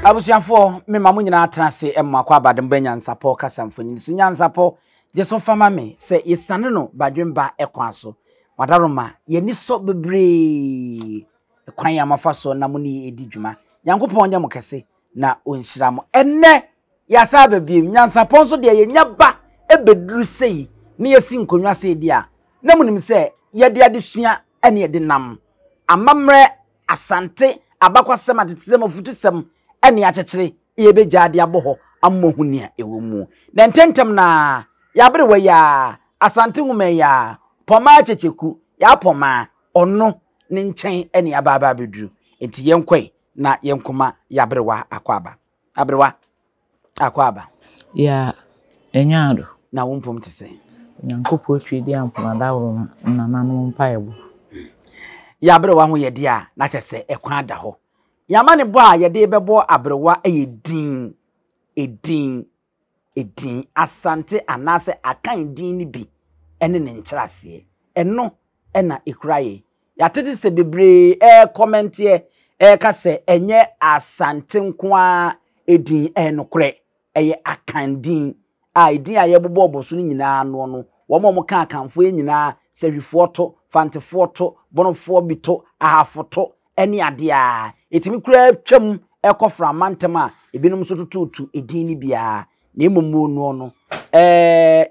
Abusiafo me mamu nyina atrase emma kwa badem NYANSAPO kasamfoni so NYANSAPO je so fama me se yesane no badwemba ekwan so wadaroma ye ni so bebre ekwan ya mafa so na mo ni edi dwuma Nyankopon nya mo kese na onhyira mo enne ya sa babiem NYANSAPO so de ye nyaba ebeduru sei ne yesi nkonwa sei dia na munim se ye de adesua ene ye de nam amamre asante abakwasem atetsem ofutusem ene achechire ebe jade aboho ammohunia ewomu na ntentem na ya berewa ya asante nwume ya poma achecheku ya poma ono ne nchen ene ababa beduru enti yenkwai na yenkoma ya berewa akwaba abrewa akwaba ya enyado na wompom tese Nyankopon twedi ampona dawro na nanom mpaebo ya berewa ho yede a na kyese ekwan da ho Yamane bo a yede bebo abrewa edin asante anase akan din ni bi ene ne nkyerase eno ena ekuraye yatete se bebre comment ka se enye asante nkoa edin enokre eye akan din a edin a yebobo oboso nyina no wo mo ka akanfo nyina sehwifo to fantefo to bonofo bito ahafoto eni ade a etimi kura twam ekofra mantem a ebinom so tututu edin ni bia na emomo no no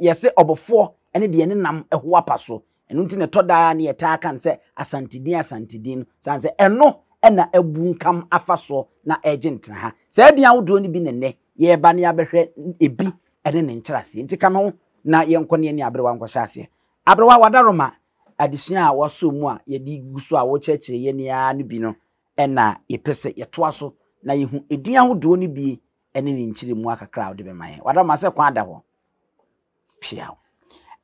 yese obofo ene de ene nam eho apaso eno nti ne toda na yeta kan se asante din sanse eno ena abunkam afaso na agentna ha se dia wodo ni bi nenne ye ba ne abehwe ebi ene ne nkyerase nti kam ho na yenkone ne abrewa nkwhyase abrewa wadaroma adesua a waso mu a yedi guso a wo kyekire ye ne ya ne bi no ena yepese yetoa so na yehu edin ahodo ni bi ene ne nkyire mu akakra wo de be man wadaroma se kwa da ho piawo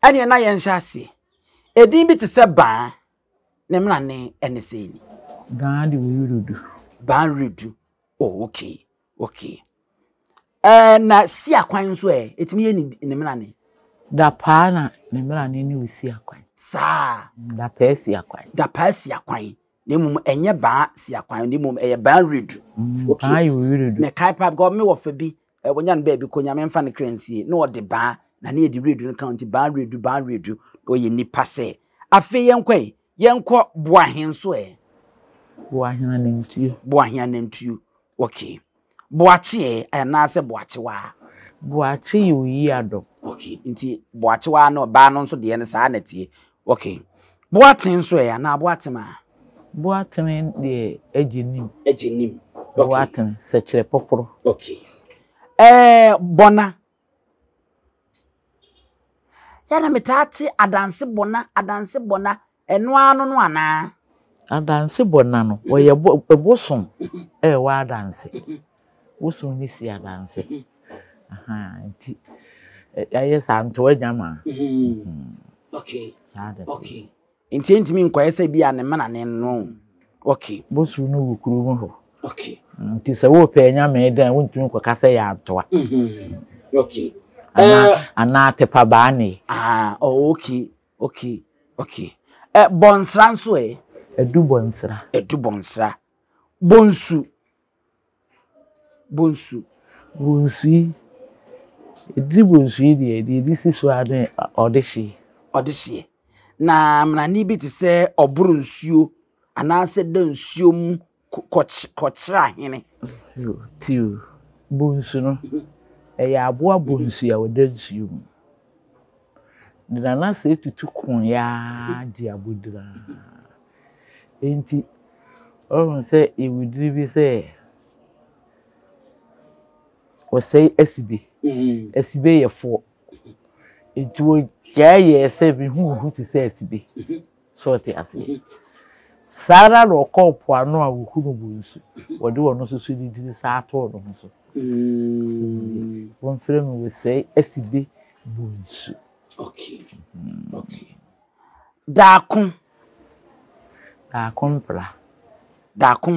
ene na yenhyase edin bi te se ban ne mra ne ene se ni ban de wurudu ban redu oh okay na si akwan so etimi ye ni mra ne da pana ne mra ne ni usi akwan sa da pesi akwan nemum enye ba si akwan nemum eye ban redu okay ban wurudu me kai pa go me wo fa bi wonya no ba bi ko nyame mfa ne kransie na odi ban na ne edi redu no count ban redu o ye nipa se afi yenkwa boahen so boahen nantuo okay boache na se boache yi adom okay nti boache no ba no so de ne sa na tie okay boaten so na boatema boaten de ejinim okay boaten se kire poporo okay bona yana metati adanse bona eno anu no ana adanse bona no wo ye eboson wa adanse woson ni si adanse nti aye santo wanyama okay nti ntimi nkoyese bia ne mana ne no okay bosu no wukuru mu ho okay nti se wo pe nyama dan wontumi kwakasa ya atoa okay ana tepa baani okay bonsra nso edu bonsra bonsu edri bonsu de si so ade odehye na mnani bi te se oburu nsuo ana se da nsuo mu kochira hene tiu bonsu no ya aboa bonsu ya wada nsuo mu de na se tutu kun ya di abudira enti o se ewudiri bi se o se asibe ye fo enti wo ye se bi hu ti se asibe so te ase sara ro kopo ano a wo hunu bonsu wo de wono so so didi sa ato no so won frem we say asibe bonsu okay dakun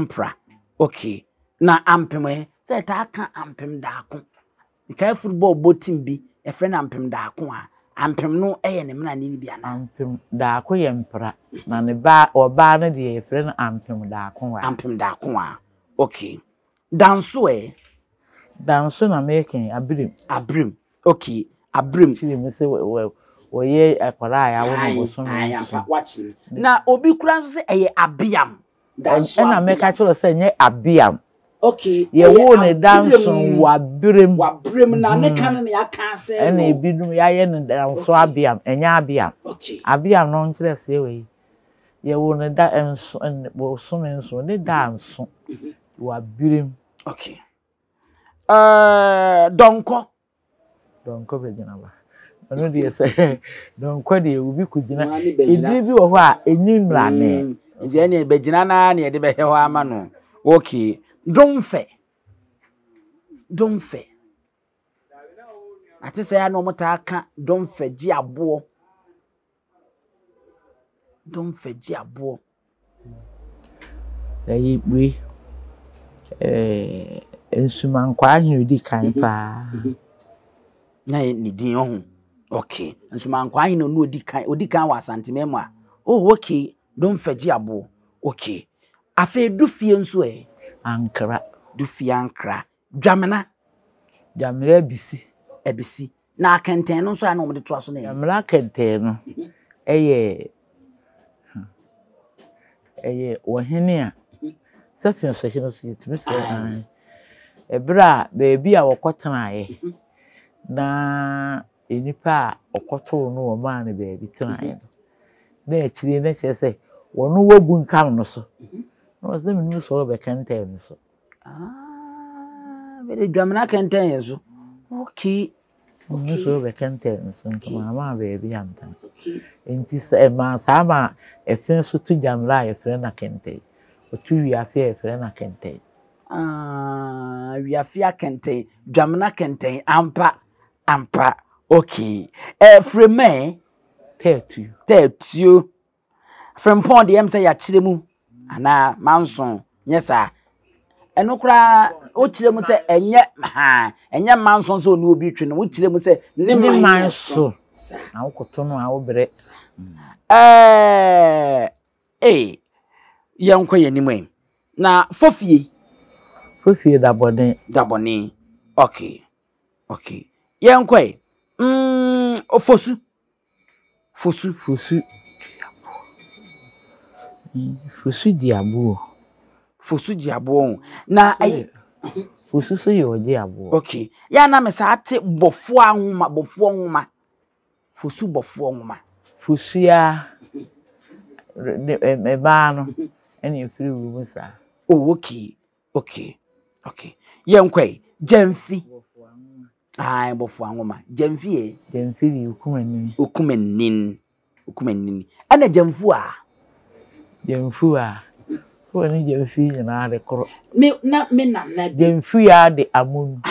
pra okay na ampem say ta kan ampem dakun kai football botin bi e friend ampem dakun a ampem no eye ne mna ni bia na ampem dakun ye mpra na ne ba oba na de e friend ampem dakun a okay Danso Danso na making Abibirem. Okay, Abibirem. Chile me say we ye akwara ya wo no so no. Watch him. Na obi kura nso say eye Abiam. Danso na make actually say nye Abiam. Okay. Ye wo ne danso Wabirem. Wabirem na ne kan na ya kan say. E na ebidum ya ye ne danso Abiam, enya Abiam. Okay. Abiam no nkire say we. Ye wo ne da enso wo so enso ne danso Wabirem. Okay. Donko be gina ba. Ono de say donko de obi ku gina. Edi bi wo ho a enyi mra ne. Nze ne be gina na ne de be he ho ama no. Okay. Domfe. Ati say ya no mota aka domfe ji abo. Ayi we ensuman kwa anyu di kan pa. Na ni din ohun. Okay. Ensuman kwa anyu no odi kan wa Asante memo a. Oh, okay. Domfe ji abo. Okay. Afa dufie nso Ankara. Dufie Ankara. Dwamena ebisi. Na kenten no nso a na omde to aso na. Dwamena kenten no. Eye ohene a sefion so hino so yitimi se ebra beebi a wokotana ye na enipa okoto no o ma ne beebi tana ye na akire na chese wono wagu nkam no so no se menu so be kenten so very dwamena kenten ye so okay so be kenten so ma beebi antan enti se ma sama efin so tu jamla ye fre na kenten otu wiafia ye fre na kenten wiafia kenten dwamena kenten ampa okay freme tetu frempon de em say ya kiremu ana manson nyesa eno kura o kiremu say enye manson so ni obi twe no o kiremu say ne manson na wokoto no a wo bere yanko yanimwe na fofie dabone okay yanko ofosu diabo na fosu so ye diabo okay ya na me sa ate bofo anwuma fosu bofo anwuma fosu ya ba no ene free room sa okay yanko jamfi bofo anwuma jamfi di ukumanin ana jamfu a woni jamfi na de koro me na jamfu ya de amonu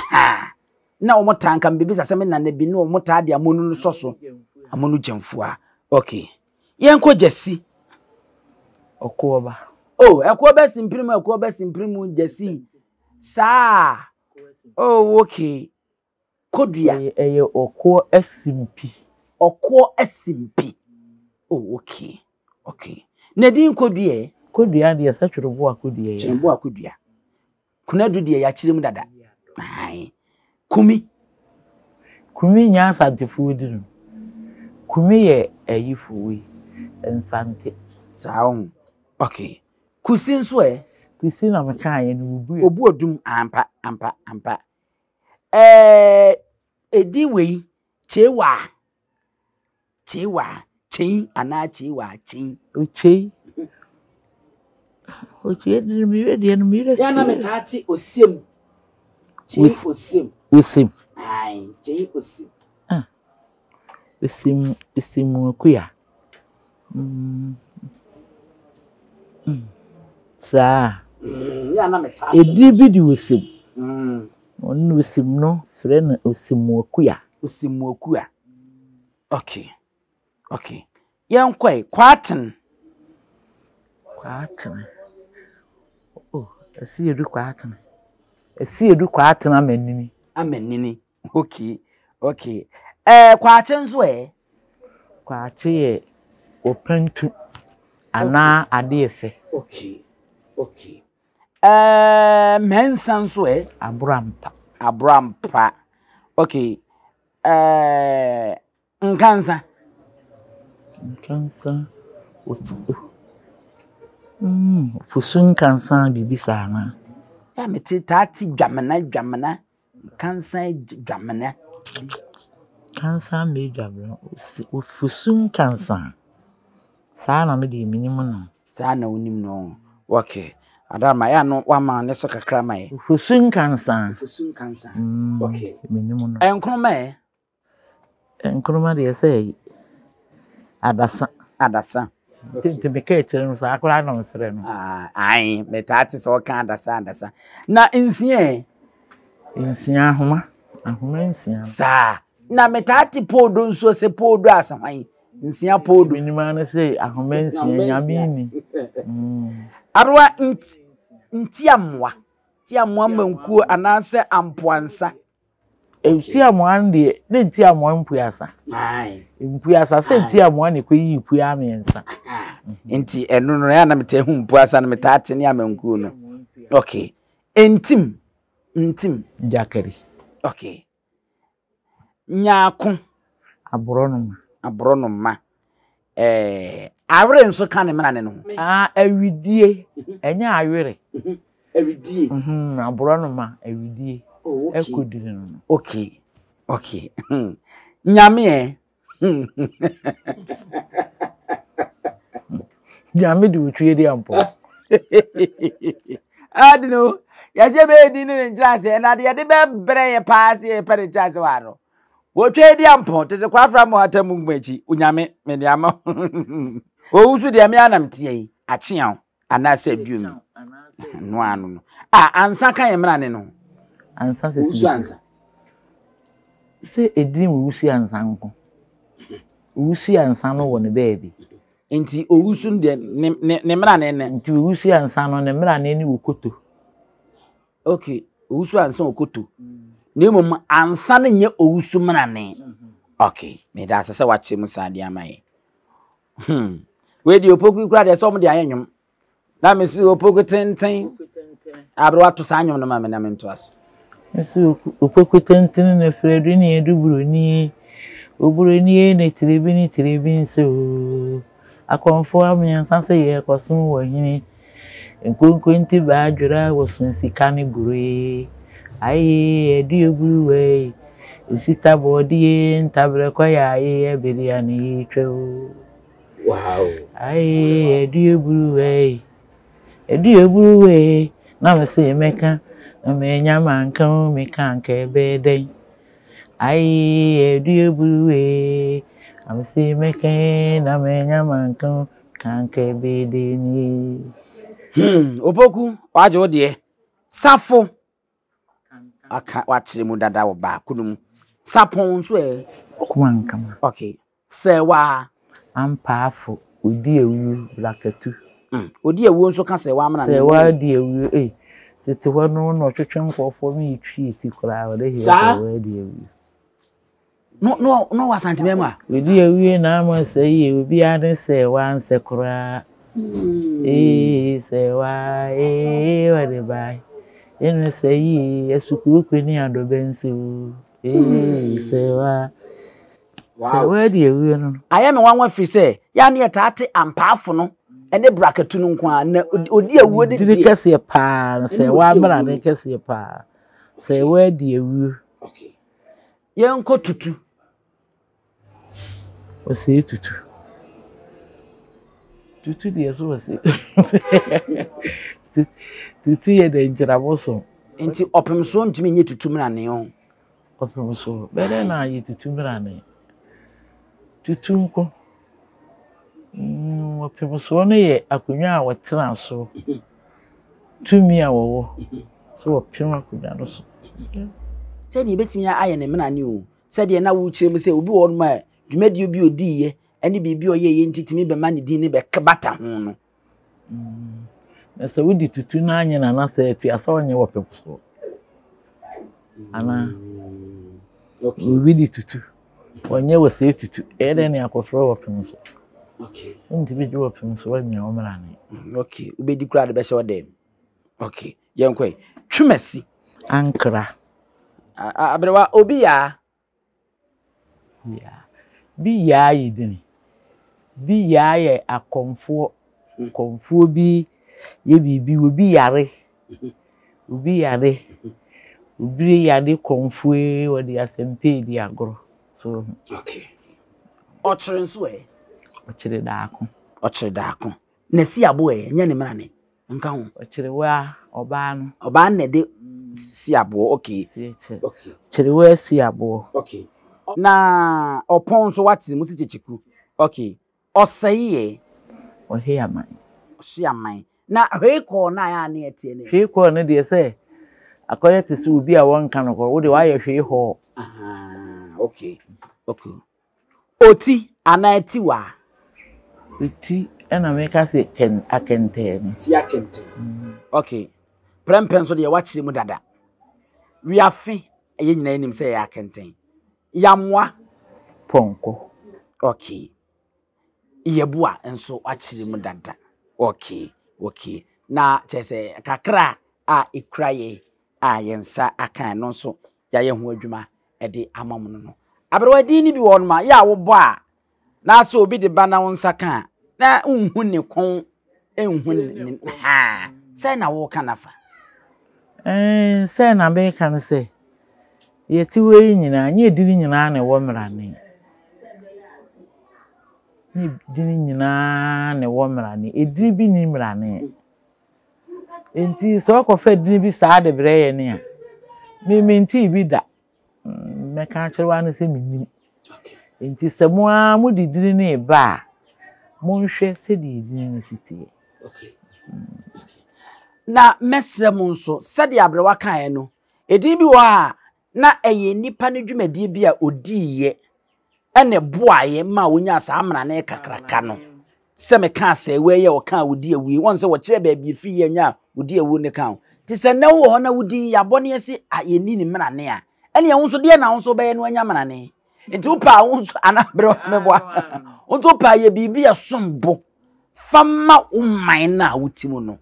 na o motanka mbebi sase me na bi no o mota de amonu no soso amonu jamfu a okay yanko jesi okoba ekoba simprimu jesi sa okay kodua eye oko asimpi okay nadin kodua de satworobo akodua chembo akodua kunadu de ya kiremu dada kumi nya Asante food no kumi ye ayifuwe infante saon okay kusi nso kusi na maka ye no obu odum ampa edi wei chewa chen ana chewa chen oche de mi re ya na metati osiem chen osiem chen osiem okuya sa ya na metati edi bi di osiem onu osiem no fre na osiem okuya okay yankoi kwaten esiedu kwaten amenini okay kwache nso kwache ye opentu ana ade efe okay mensan so abrampa okay nkansa fusun kansa bibisa na ya meti tati dwamena kansa dwamena kansa me dwamena fusun kansa saa na me de minimum no saa na onim no okay adama ya no wama ne so kakra mai fusun kansa okay minimum no enkroma de say adasa tinti me ka chere no saa akora na mfere no ai metati so ka adasa na nsia ahoma nsia saa na metati podo nso se podo asamai nsia podo minima na say ahoma nsia nyamini arwa ntiamwa mankuo anase ampoansa ntiamwa ndie ne ntiamwa mpuasa mpuasa se ntiamwa ne koyi pua amensa nti eno no ya na metehu mpuasa na metati ne amankuo no okay entim jakari okay nyaako abronoma awre nso ka ne mena ne no awidie enya awere awidie abronoma awidie ekodire no okay nyame nyame de wotwe di ampo adino ya je be di ne nchase na de be bre ye pass ye pere nchase waro wotwe di ampo tete kwafra mo atamu ngmachi unyame me de ama owusu de me anamtie achia anase biumi no anu ansa kan ye mra ne no ansa se ansa se edin wusi ansa nko wusi ansa no woni beebi enti owusu de ne mra ne enti wusi ansa no ne mra ne ni wokoto okay owusu ansa wokoto nemom ansa ne nye owusu mra ne okay me da sese wache mu sade amaye we di opoku kura de so mo de ayenwum na me si opoku tenten abro ato sa anyum no ma me na me nto aso Nso opoku tenten na fredu ni eduburoni oburoni na tirebi nso akonfo amiansa se ye kosun wo hini enkonkonti ba adwura wosun sika ne buru aye edi oburu we usita body ntabre kwa ya aye beria ni twe wow aye edi oburu we na me se meka na me nyama nka me kanka ebe den aye edi oburu we na me se meka na me nyama nka kanka ebe den opoku wajo de safo aka wachire mu dada wo ba kunum sapon so okumankama okay sewa ampafo odi ewu blakatu odi ewu nso ka sewa amna ne sewa di ewu tete ho no twetwe nkofo mi twi eti kora wo de he sewa di ewu no wasante memu a odi ewu na ama sei obi ane sewa nse kora sewa wade bai enu sei esuku kwani adobensu sewa sewa di ewu no aye me wanwa firi se ya ne taate ampafo no ene brakatu no nko na odi ewu de di kese pa sewa mra ne kese pa sewa di ewu okay yenko tutu o sei tutu di eso wase tutu ye de njiraboso enti opemso ntimi nye tutu mra ne ho opemso bere na ye tutu mra ne tutu nko opemso no ye akonwa a wotena so tumi a wowo so opem akonwa no so se ni betimi aye ne mra ne o se de na wo chire me se obi wo no ma dwumadi obi odiye ani bibi oyeye ntitimi be ma ne din ne be kbata ho no na se wodi tutu na anye na se Twi asa onye wopemso ana okay wodi tutu onye wose tutu ede ne akofro wopemso okay ndi bi wopemso wanya omra ne okay ubedi kura de be she odem Okay, yenkwe. Twumasi. Ankra. Abrewa obi ya. Yeah. Bi ya yidini. Bi ya ye akomfo. Komfo bi ye bibi obi yare. Obi yare. Obi yare komfo e wodi asempe di agoro. So okay. Ochire nso e. Ochire daako. Ochire daako. Na si abo e nya ne mrane. Nka ho. Ochire wa oba no. Oba na de si abo okay. Okay. Ochire wa si abo. Okay. Na opon so wachire mu si chechiku. Okay. Oseye. Ohe aman. Ohe aman. Na hweko na ya na etie ne. Hweko ne de se akoye te su bi a won kan ko wo de wa ye hwe ho. Okay. Okay. Oti anaeti wa. Oti ena me ka se ken akente ni. Ti akente. Okay. Prempen so de wachire mu dada. Wi afi eye nyina enim se ya akente. Yamwa ponko. Okay. Iyebua enso wachire mu dada. Okay. Okay. Na chese kakra a ikraye a yensa akan no so ya ye ho adwuma e de amamono no. Abrewadi ni bi won ma ya wo bo a na so obi de ba na wonsa kan na unhu ne kon enhu ne ha sai na wo kanafa sai na be kan se ye ti we nyina anye diri nyina na wo mrane ni diri nyina na wo mrane ediri bi ni mrane enti so ko fa diri bi saa de breye ne a me nti bi da me ka chirwa na se minim enti semua mu didiri ne ba monhwe se de didiri ne sitie. Okay. Na mesre mu nso se de abrewa kan no edi bi wa na eye nipa ne dwumadi bi a odiye ene boaye ma wonya sa amra na kakraka no se me kan se we ye o kan wodi awi won se wo kire ba bi fi ye nya wodi awu ne kan ti se na wo na wodi yabone ase ayeni ni mra ne a ene ye wonso de na wonso be ye no anya mra ne enti upa wonso anabro meboa wonso pa ye bibi ya sombo fama umman na wutimu no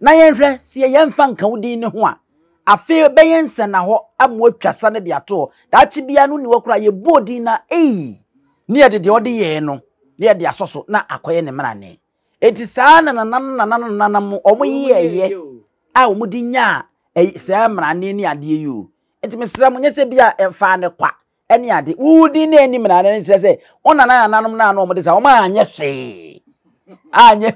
na yenhwe se ye mfa nka wodi ne ho a afi be yensa na ho amwatwasa ne de ato da chi bia no ni wakura ye bodi na ni ede de odi ye no ni ede asoso na akoye ne mra ne enti saa na mo omoyeye a omudi nya saa mra ne ni ade yu enti mesra mo nyese bia emfa ne kwa eni ade wudi na eni mra ne se ona na nanom na no mo de sa o ma anye hwe anye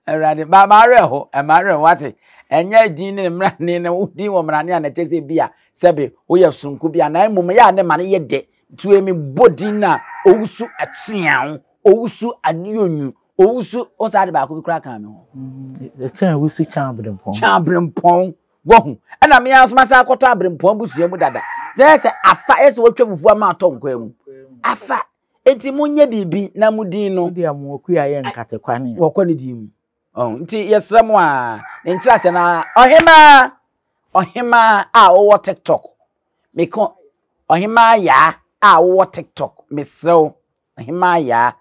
erade ba mareho emare wate enye din ne mra ne ne wudi wo mra ne na chese bia sebe wo ye sunku bia na mum ya ne mane ye de tuemi bodi na owusu achian owusu adionyu owusu osade ba ko bi kra kan me ho e chan wusu chan brempon wo na me asoma sa akoto abrempon busua mu dada se afa ese wotwa fufu ama atonko mu afa enti munye bibi na mudin no dia mo kuya ye nkate kwane wo ne di mu nti yesra mu a nti ase na ohima a wo TikTok meko ohima ya a wo TikTok mesrew ohima ya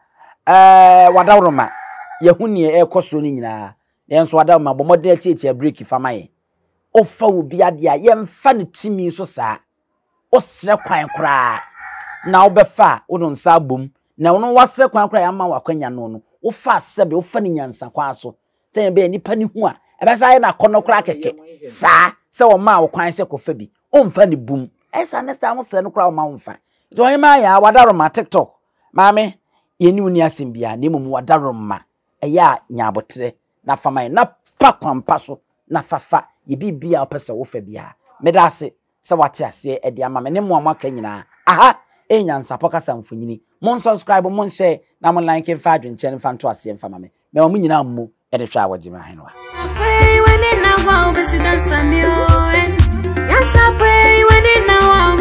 wadawroma yehunie ekoso ni nyina yenso wadawroma bomode ati break famaye ofa obi ade a yemfa ne timi so saa osre kwan kra na obefa wodon sa bom na wono wasre kwan kra ya ma wakwanya no wofa sebe wofa ni nyansa kwa so se be nipa ni hu a ebesa ye na kono kra keke saa se wo ma wo kwan se kofa bi omfa ni bum esa ne sa mo se no kra wo ma omfa to ohima ya wadaroma TikTok maame yeni uni asembia na emum wadaroma eya nyabotre na fama na pa kwampa so na fafa ye bibia opese wo fa bia medase se wate ase e de ama me ne mo amaka nyina aha NYANSAPO kasa mfonyini mon subscribe mon share na mon like fa adwenche fa nto ase mfa mame me mo nyina mmu e de hwa wagima henwa NYANSAPO when in now,